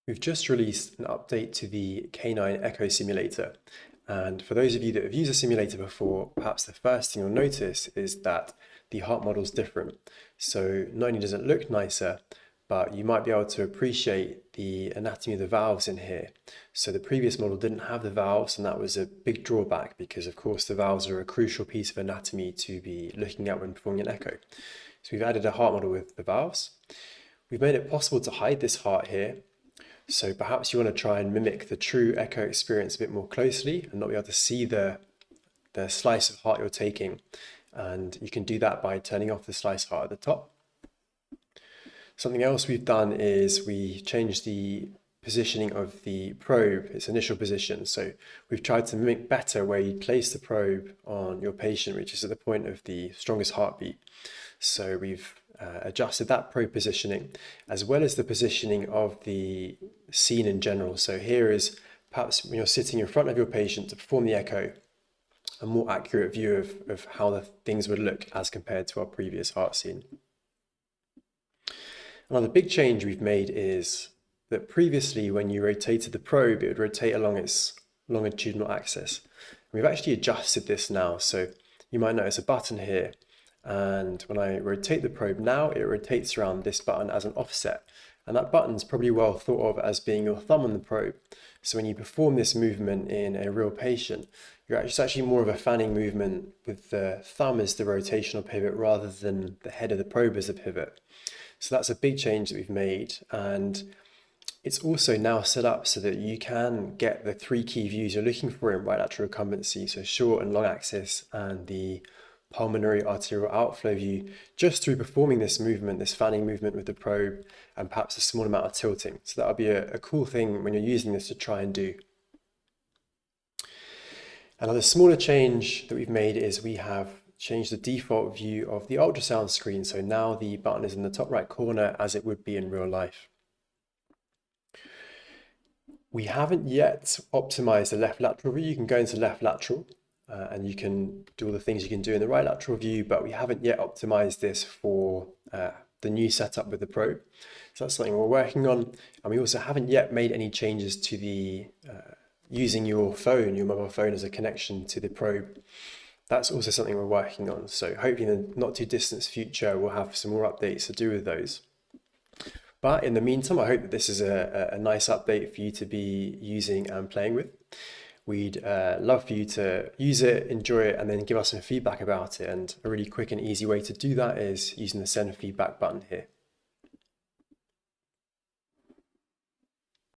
We've just released an update to the Canine Echo simulator. And for those of you that have used a simulator before, perhaps the first thing you'll notice is that the heart model is different. So not only does it look nicer, but you might be able to appreciate the anatomy of the valves in here. So the previous model didn't have the valves, and that was a big drawback because, of course, the valves are a crucial piece of anatomy to be looking at when performing an echo. So we've added a heart model with the valves. We've made it possible to hide this heart here. So perhaps you want to try and mimic the true echo experience a bit more closely and not be able to see the slice of heart you're taking. And you can do that by turning off the slice heart at the top. Something else we've done is we changed the positioning of the probe, its initial position. So we've tried to mimic better where you place the probe on your patient, which is at the point of the strongest heartbeat. So we've adjusted that probe positioning as well as the positioning of the scene in general. So here is perhaps when you're sitting in front of your patient to perform the echo, a more accurate view of how the things would look as compared to our previous heart scene. Another big change we've made is that previously when you rotated the probe, it would rotate along its longitudinal axis. We've actually adjusted this now. So you might notice a button here. And when I rotate the probe now, it rotates around this button as an offset. And that button's probably well thought of as being your thumb on the probe. So when you perform this movement in a real patient, it's actually more of a fanning movement with the thumb as the rotational pivot rather than the head of the probe as the pivot. So that's a big change that we've made. And it's also now set up so that you can get the three key views you're looking for in right lateral recumbency, so short and long axis and the pulmonary arterial outflow view, just through performing this movement, this fanning movement with the probe, and perhaps a small amount of tilting. So that'll be a cool thing when you're using this to try and do. Another smaller change that we've made is we have changed the default view of the ultrasound screen. So now the button is in the top right corner as it would be in real life. We haven't yet optimized the left lateral view. You can go into left lateral and you can do all the things you can do in the right lateral view, but we haven't yet optimized this for the new setup with the probe. So that's something we're working on. And we also haven't yet made any changes to the using your mobile phone as a connection to the probe. That's also something we're working on. So hopefully in the not too distant future, we'll have some more updates to do with those. But in the meantime, I hope that this is a nice update for you to be using and playing with. We'd love for you to use it, enjoy it, and then give us some feedback about it. And a really quick and easy way to do that is using the send feedback button here.